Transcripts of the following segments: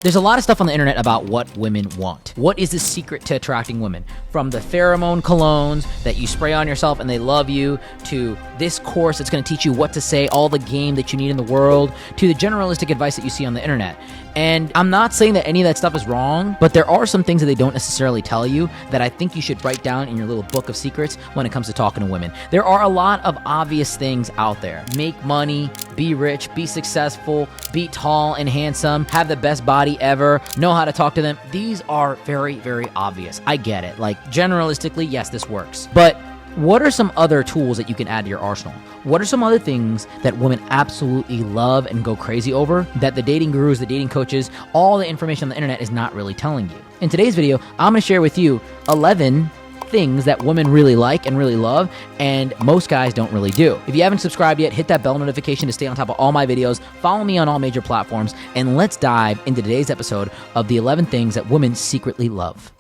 There's a lot of stuff on the internet about what women want. What is the secret to attracting women? From the pheromone colognes that you spray on yourself and they love you, to this course that's going to teach you what to say, all the game that you need in the world, to the generalistic advice that you see on the internet. And I'm not saying that any of that stuff is wrong, but there are some things that they don't necessarily tell you that I think you should write down in your little book of secrets when it comes to talking to women. There are a lot of obvious things out there. Make money, be rich, be successful, be tall and handsome, have the best body ever, know how to talk to them. These are very, very obvious. I get it. Like, generalistically, yes, this works. But what are some other tools that you can add to your arsenal? What are some other things that women absolutely love and go crazy over that the dating gurus, the dating coaches, all the information on the internet is not really telling you? In today's video, I'm going to share with you 11 things that women really like and really love, and most guys don't really do. If you haven't subscribed yet, hit that bell notification to stay on top of all my videos. Follow me on all major platforms, and let's dive into today's episode of the 11 things that women secretly love.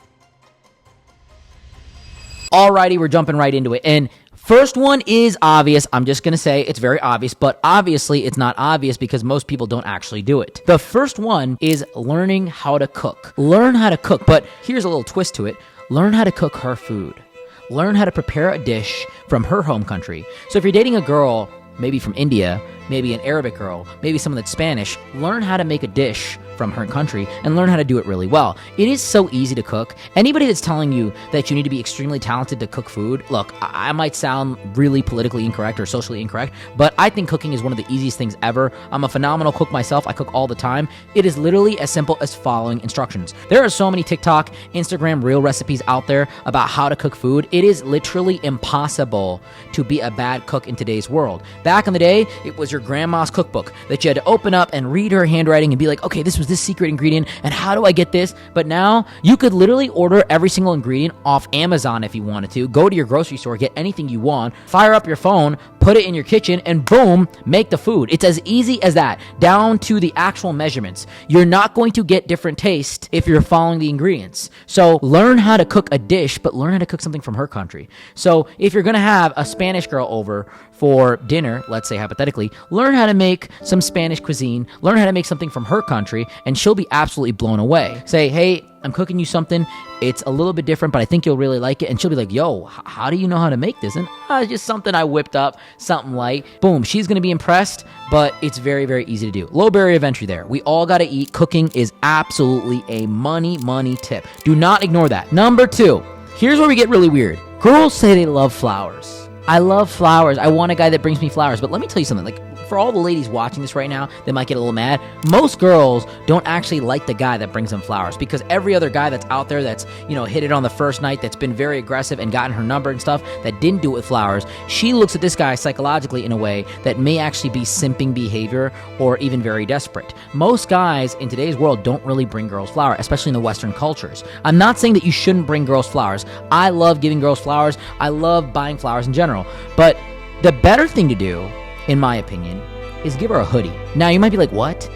Alrighty, we're jumping right into it. And first one is obvious. I'm just going to say it's very obvious, but obviously it's not obvious because most people don't actually do it. The first one is learning how to cook. Learn how to cook, but here's a little twist to it. Learn how to cook her food. Learn how to prepare a dish from her home country. So if you're dating a girl, maybe from India, maybe an Arabic girl, maybe someone that's Spanish, learn how to make a dish from her country and learn how to do it really well. It is so easy to cook. Anybody that's telling you that you need to be extremely talented to cook food, look, I might sound really politically incorrect or socially incorrect, but I think cooking is one of the easiest things ever. I'm a phenomenal cook myself. I cook all the time. It is literally as simple as following instructions. There are so many TikTok, Instagram reel recipes out there about how to cook food. It is literally impossible to be a bad cook in today's world. Back in the day, it was your grandma's cookbook that you had to open up and read her handwriting and be like, okay, this was this secret ingredient, and how do I get this? But now you could literally order every single ingredient off Amazon if you wanted to. Go to your grocery store, get anything you want, fire up your phone, put it in your kitchen, and boom, make the food. It's as easy as that, down to the actual measurements. You're not going to get different taste if you're following the ingredients. So learn how to cook a dish, but learn how to cook something from her country. So if you're going to have a Spanish girl over for dinner, let's say hypothetically, learn how to make some Spanish cuisine, learn how to make something from her country, and she'll be absolutely blown away. Say, hey, I'm cooking you something. It's a little bit different, but I think you'll really like it. And she'll be like, yo, how do you know how to make this? And it's just something I whipped up, something light. Boom, she's going to be impressed, but it's very, very easy to do. Low barrier of entry there. We all got to eat. Cooking is absolutely a money tip. Do not ignore that. Number 2, here's where we get really weird. Girls say they love flowers. I love flowers. I want a guy that brings me flowers. But let me tell you something. Like, for all the ladies watching this right now, they might get a little mad. Most girls don't actually like the guy that brings them flowers, because every other guy that's out there that's, hit it on the first night, that's been very aggressive and gotten her number and stuff, that didn't do it with flowers, she looks at this guy psychologically in a way that may actually be simping behavior or even very desperate. Most guys in today's world don't really bring girls flowers, especially in the Western cultures. I'm not saying that you shouldn't bring girls flowers. I love giving girls flowers. I love buying flowers in general. But the better thing to do, in my opinion, is give her a hoodie. Now, you might be like, what?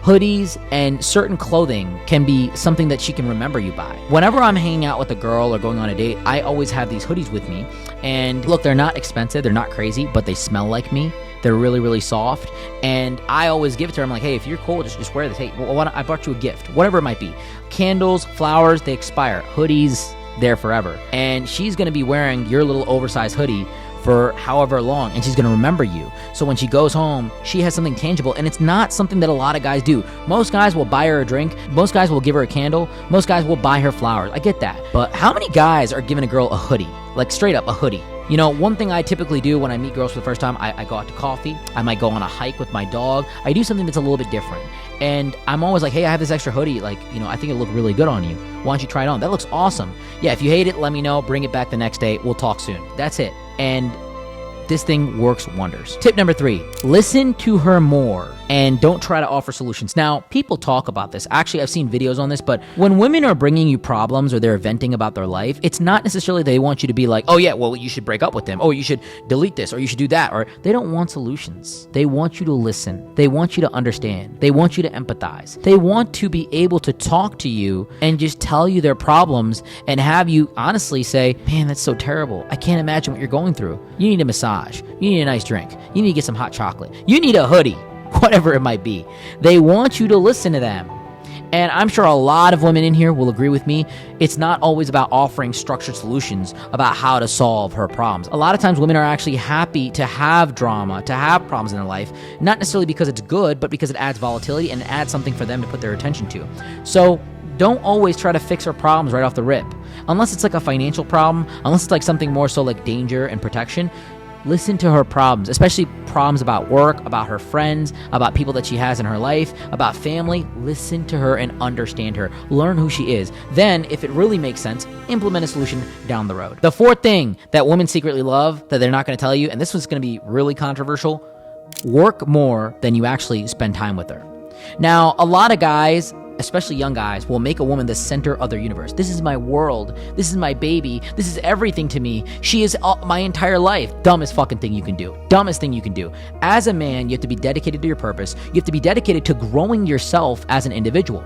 Hoodies and certain clothing can be something that she can remember you by. Whenever I'm hanging out with a girl or going on a date, I always have these hoodies with me. And look, they're not expensive, they're not crazy, but they smell like me. They're really, really soft. And I always give it to her. I'm like, hey, if you're cool, just wear this. Hey, I brought you a gift, whatever it might be. Candles, flowers, they expire. Hoodies, they're forever. And she's going to be wearing your little oversized hoodie for however long, and she's going to remember you. So when she goes home, she has something tangible, and it's not something that a lot of guys do. Most guys will buy her a drink. Most guys will give her a candle. Most guys will buy her flowers. I get that. But how many guys are giving a girl a hoodie? Like, straight up a hoodie. One thing I typically do when I meet girls for the first time, I go out to coffee. I might go on a hike with my dog. I do something that's a little bit different. And I'm always like, hey, I have this extra hoodie. Like, I think it'll look really good on you. Why don't you try it on? That looks awesome. Yeah, if you hate it, let me know. Bring it back the next day. We'll talk soon. That's it. And this thing works wonders. Tip number 3, listen to her more and don't try to offer solutions. Now, people talk about this. Actually, I've seen videos on this, but when women are bringing you problems or they're venting about their life, it's not necessarily they want you to be like, oh yeah, well, you should break up with them. Oh, you should delete this, or you should do that. Or they don't want solutions. They want you to listen. They want you to understand. They want you to empathize. They want to be able to talk to you and just tell you their problems and have you honestly say, man, that's so terrible. I can't imagine what you're going through. You need a massage. You need a nice drink. You need to get some hot chocolate. You need a hoodie. Whatever it might be. They want you to listen to them. And I'm sure a lot of women in here will agree with me. It's not always about offering structured solutions about how to solve her problems. A lot of times women are actually happy to have drama, to have problems in their life, not necessarily because it's good, but because it adds volatility and adds something for them to put their attention to. So don't always try to fix her problems right off the rip. Unless it's like a financial problem, unless it's like something more so like danger and protection, listen to her problems, especially problems about work, about her friends, about people that she has in her life, about family. Listen to her and understand her. Learn who she is. Then, if it really makes sense, implement a solution down the road. The fourth thing that women secretly love that they're not going to tell you, and this one's going to be really controversial, work more than you actually spend time with her. Now, a lot of guys, especially young guys, will make a woman the center of their universe. This is my world. This is my baby. This is everything to me. She is my entire life. Dumbest fucking thing you can do. Dumbest thing you can do. As a man, you have to be dedicated to your purpose. You have to be dedicated to growing yourself as an individual.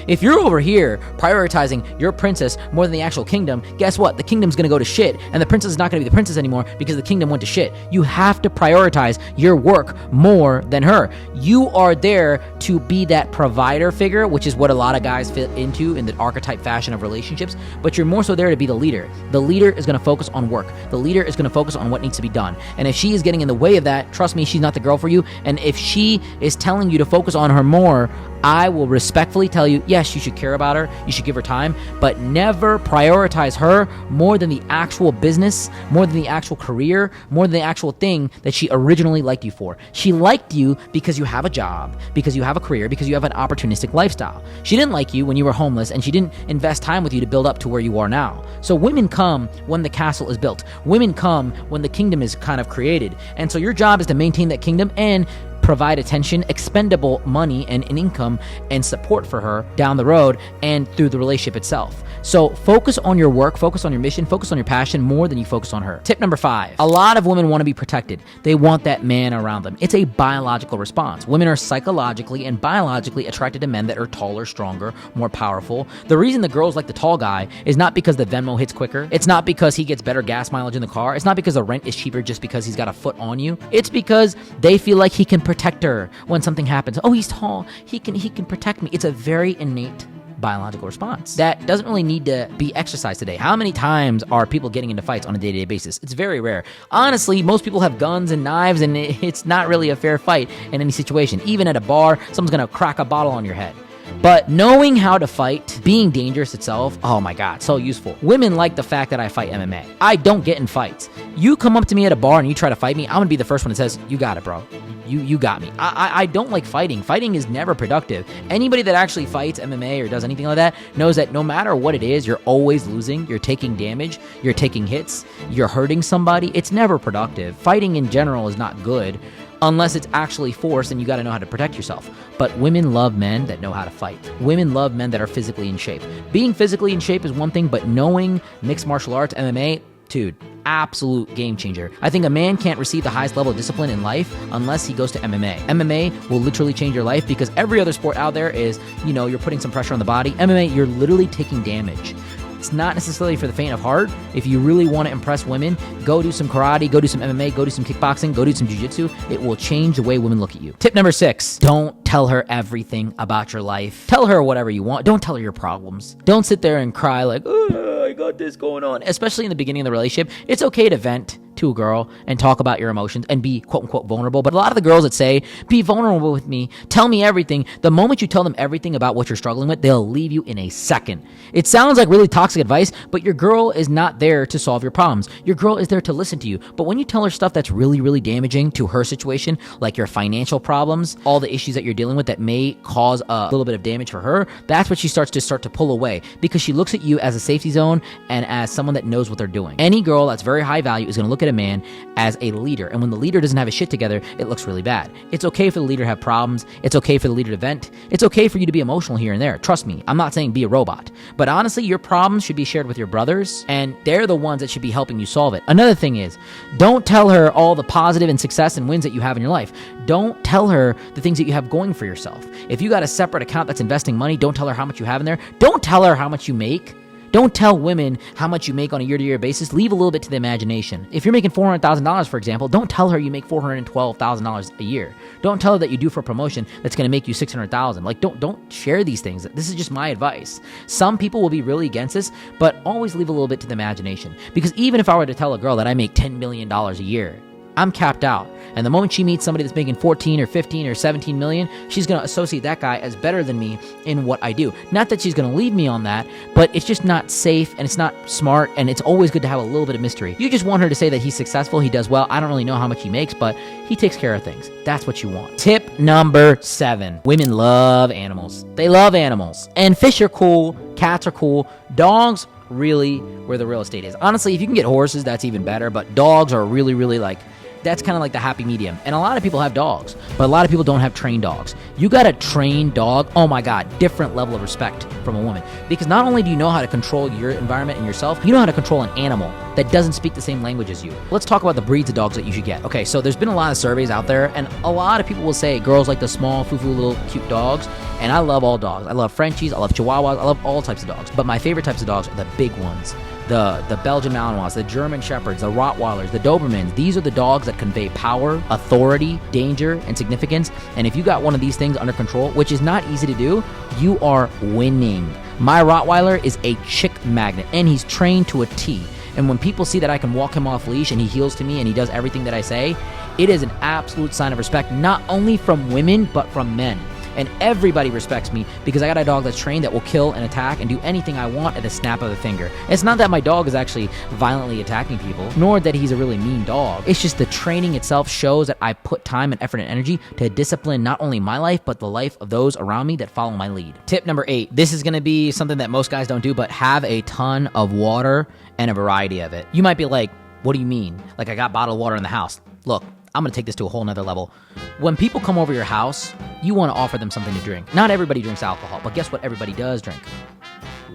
If you're over here prioritizing your princess more than the actual kingdom, guess what? The kingdom's going to go to shit, and the princess is not going to be the princess anymore because the kingdom went to shit. You have to prioritize your work more than her. You are there to be that provider figure, which is what a lot of guys fit into in the archetype fashion of relationships, but you're more so there to be the leader. The leader is going to focus on work. The leader is going to focus on what needs to be done. And if she is getting in the way of that, trust me, she's not the girl for you. And if she is telling you to focus on her more, I will respectfully tell you, yes, you should care about her, you should give her time, but never prioritize her more than the actual business, more than the actual career, more than the actual thing that she originally liked you for. She liked you because you have a job, because you have a career, because you have an opportunistic lifestyle. She didn't like you when you were homeless, and she didn't invest time with you to build up to where you are now. So women come when the castle is built. Women come when the kingdom is kind of created. And so your job is to maintain that kingdom and provide attention, expendable money and income and support for her down the road and through the relationship itself. So focus on your work, focus on your mission, focus on your passion more than you focus on her. Tip number 5, a lot of women want to be protected. They want that man around them. It's a biological response. Women are psychologically and biologically attracted to men that are taller, stronger, more powerful. The reason the girls like the tall guy is not because the Venmo hits quicker. It's not because he gets better gas mileage in the car. It's not because the rent is cheaper just because he's got a foot on you. It's because they feel like he can protect her when something happens. Oh, he's tall. He can protect me. It's a very innate biological response that doesn't really need to be exercised today. How many times are people getting into fights on a day-to-day basis? It's very rare. Honestly, most people have guns and knives, and it's not really a fair fight in any situation. Even at a bar, someone's gonna crack a bottle on your head. But knowing how to fight, being dangerous itself, oh my God, so useful. Women like the fact that I fight MMA. I don't get in fights. You come up to me at a bar and you try to fight me, I'm gonna be the first one that says, you got it, bro. You got me. I don't like fighting. Fighting is never productive. Anybody that actually fights MMA or does anything like that knows that no matter what it is, you're always losing. You're taking damage. You're taking hits. You're hurting somebody. It's never productive. Fighting in general is not good unless it's actually forced, and you got to know how to protect yourself. But women love men that know how to fight. Women love men that are physically in shape. Being physically in shape is one thing, but knowing mixed martial arts, MMA, dude, absolute game changer. I think a man can't receive the highest level of discipline in life unless he goes to MMA. MMA will literally change your life because every other sport out there is, you're putting some pressure on the body. MMA, you're literally taking damage. It's not necessarily for the faint of heart. If you really want to impress women, go do some karate, go do some MMA, go do some kickboxing, go do some jiu-jitsu. It will change the way women look at you. Tip number 6, don't tell her everything about your life. Tell her whatever you want. Don't tell her your problems. Don't sit there and cry like, oh, I got this going on. Especially in the beginning of the relationship, it's okay to vent to a girl and talk about your emotions and be quote unquote vulnerable. But a lot of the girls that say, be vulnerable with me, tell me everything, the moment you tell them everything about what you're struggling with, they'll leave you in a second. It sounds like really toxic advice, but your girl is not there to solve your problems. Your girl is there to listen to you. But when you tell her stuff that's really, really damaging to her situation, like your financial problems, all the issues that you're dealing with that may cause a little bit of damage for her, that's what she starts to pull away, because she looks at you as a safety zone and as someone that knows what they're doing. Any girl that's very high value is going to look at a man as a leader, and when the leader doesn't have his shit together, it looks really bad. It's okay for the leader to have problems. It's okay for the leader to vent. It's okay for you to be emotional here and there. Trust me, I'm not saying be a robot, but honestly, your problems should be shared with your brothers, and they're the ones that should be helping you solve it. Another thing is, don't tell her all the positive and success and wins that you have in your life. Don't tell her the things that you have going for yourself. If you got a separate account that's investing money, don't tell her how much you have in there. Don't tell her how much you make. Don't tell women how much you make on a year-to-year basis. Leave a little bit to the imagination. If you're making $400,000, for example, don't tell her you make $412,000 a year. Don't tell her that you do for a promotion that's going to make you $600,000. Like, don't share these things. This is just my advice. Some people will be really against this, but always leave a little bit to the imagination. Because even if I were to tell a girl that I make $10 million a year, I'm capped out. And the moment she meets somebody that's making 14 or 15 or 17 million, she's going to associate that guy as better than me in what I do. Not that she's going to leave me on that, but it's just not safe and it's not smart, and it's always good to have a little bit of mystery. You just want her to say that he's successful, he does well. I don't really know how much he makes, but he takes care of things. That's what you want. Tip number 7. Women love animals. They love animals. And fish are cool, cats are cool, dogs really where the real estate is. Honestly, if you can get horses, that's even better, but dogs are really, really like, that's kind of like the happy medium. And a lot of people have dogs, but a lot of people don't have trained dogs. You got a trained dog, oh my God, different level of respect from a woman. Because not only do you know how to control your environment and yourself, you know how to control an animal that doesn't speak the same language as you. Let's talk about the breeds of dogs that you should get. Okay, so there's been a lot of surveys out there, and a lot of people will say girls like the small, foo-foo little cute dogs. And I love all dogs. I love Frenchies, I love Chihuahuas, I love all types of dogs. But my favorite types of dogs are the big ones. The Belgian Malinois, the German Shepherds, the Rottweilers, the Dobermans. These are the dogs that convey power, authority, danger, and significance. And if you got one of these things under control, which is not easy to do, you are winning. My Rottweiler is a chick magnet, and he's trained to a T. And when people see that I can walk him off leash and he heels to me and he does everything that I say, it is an absolute sign of respect, not only from women, but from men. And everybody respects me because I got a dog that's trained that will kill and attack and do anything I want at the snap of a finger. It's not that my dog is actually violently attacking people, nor that he's a really mean dog. It's just the training itself shows that I put time and effort and energy to discipline not only my life, but the life of those around me that follow my lead. Tip number 8. This is going to be something that most guys don't do, but have a ton of water and a variety of it. You might be like, what do you mean? Like, I got bottled water in the house. Look, I'm going to take this to a whole nother level. When people come over your house, you want to offer them something to drink. Not everybody drinks alcohol, but guess what everybody does drink?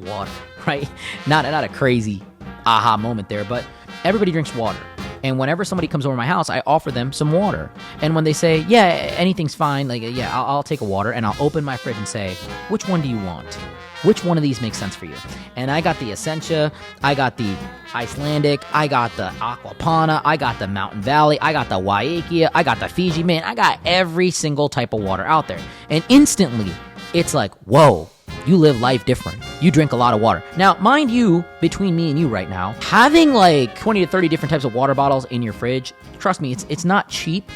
Water, right? Not a crazy aha moment there, but everybody drinks water. And whenever somebody comes over my house, I offer them some water. And when they say, yeah, anything's fine, like, yeah, I'll take a water, and I'll open my fridge and say, which one do you want? Which one of these makes sense for you? And I got the Essentia, I got the Icelandic, I got the Aquapana, I got the Mountain Valley, I got the Waiakia, I got the Fiji. Man, I got every single type of water out there. And instantly, it's like, whoa, you live life different. You drink a lot of water. Now, mind you, between me and you right now, having like 20 to 30 different types of water bottles in your fridge, trust me, it's not cheap,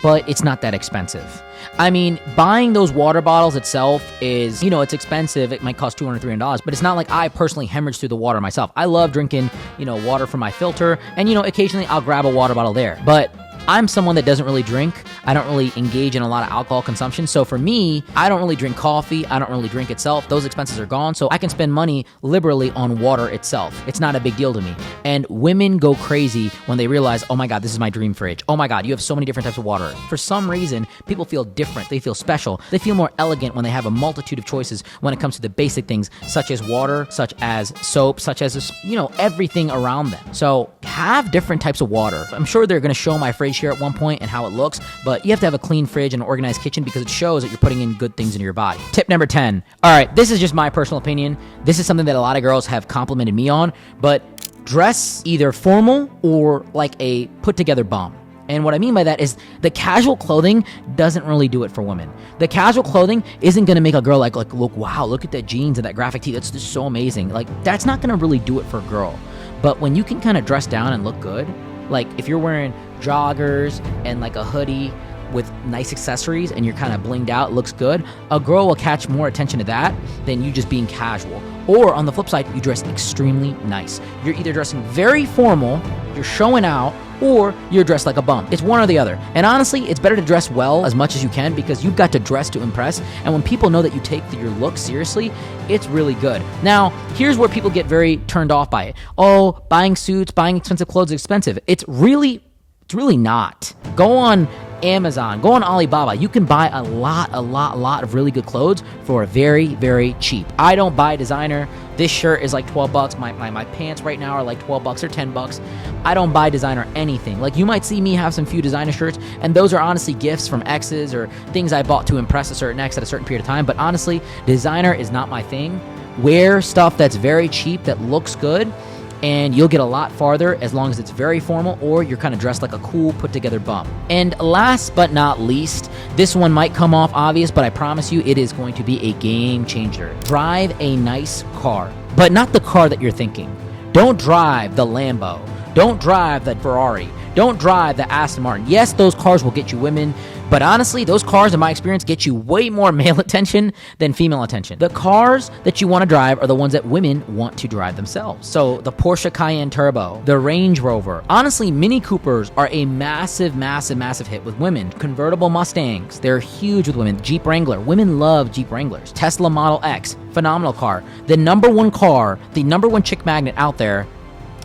but it's not that expensive. I mean, buying those water bottles itself is, it's expensive. It might cost $200, $300, but it's not like I personally hemorrhage through the water myself. I love drinking, water from my filter, and, occasionally I'll grab a water bottle there. But I'm someone that doesn't really drink. I don't really engage in a lot of alcohol consumption. So for me, I don't really drink coffee. I don't really drink itself. Those expenses are gone. So I can spend money liberally on water itself. It's not a big deal to me. And women go crazy when they realize, oh my God, this is my dream fridge. Oh my God, you have so many different types of water. For some reason, people feel different. They feel special. They feel more elegant when they have a multitude of choices when it comes to the basic things, such as water, such as soap, such as, everything around them. So have different types of water. I'm sure they're going to show my fridge here at one point and how it looks, but you have to have a clean fridge and an organized kitchen because it shows that you're putting in good things into your body. Tip number 10. All right, this is just my personal opinion. This is something that a lot of girls have complimented me on, but dress either formal or like a put-together bum. And what I mean by that is the casual clothing doesn't really do it for women. The casual clothing isn't going to make a girl like, look, wow, look at that jeans and that graphic tee. That's just so amazing. Like, that's not going to really do it for a girl. But when you can kind of dress down and look good, like if you're wearing joggers and like a hoodie with nice accessories and you're kind of blinged out, looks good, a girl will catch more attention to that than you just being casual. Or on the flip side, you dress extremely nice. You're either dressing very formal, you're showing out, or you're dressed like a bum. It's one or the other. And honestly, it's better to dress well as much as you can because you've got to dress to impress. And when people know that you take your look seriously, it's really good. Now, here's where people get very turned off by it. Oh, buying suits, buying expensive clothes is expensive. It's really not. Go on Amazon, go on Alibaba. You can buy a lot of really good clothes for very, very cheap. I don't buy designer. This shirt is like $12. My pants right now are like $12 or $10. I don't buy designer anything. Like, you might see me have some few designer shirts, and those are honestly gifts from exes or things I bought to impress a certain ex at a certain period of time. But honestly, designer is not my thing. Wear stuff that's very cheap that looks good, and you'll get a lot farther as long as it's very formal or you're kind of dressed like a cool, put-together bum. And last but not least, this one might come off obvious, but I promise you it is going to be a game changer. Drive a nice car, but not the car that you're thinking. Don't drive the Lambo. Don't drive the Ferrari. Don't drive the Aston Martin. Yes, those cars will get you women, but honestly, those cars, in my experience, get you way more male attention than female attention. The cars that you want to drive are the ones that women want to drive themselves. So the Porsche Cayenne Turbo, the Range Rover. Honestly, Mini Coopers are a massive, massive, massive hit with women. Convertible Mustangs, they're huge with women. Jeep Wrangler, women love Jeep Wranglers. Tesla Model X, phenomenal car. The number one car, the number one chick magnet out there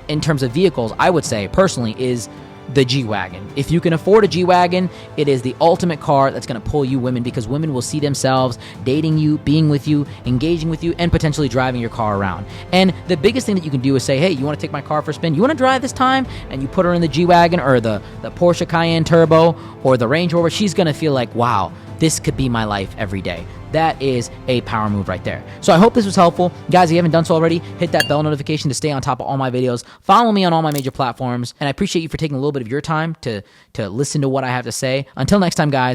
in terms of vehicles, I would say personally, is the G-Wagon. If you can afford a G-Wagon, it is the ultimate car that's going to pull you women, because women will see themselves dating you, being with you, engaging with you, and potentially driving your car around. And the biggest thing that you can do is say, hey, you want to take my car for a spin? You want to drive this time? And you put her in the G-Wagon or the Porsche Cayenne Turbo or the Range Rover. She's going to feel like, wow, this could be my life every day. That is a power move right there. So I hope this was helpful. Guys, if you haven't done so already, hit that bell notification to stay on top of all my videos. Follow me on all my major platforms. And I appreciate you for taking a little bit of your time to listen to what I have to say. Until next time, guys.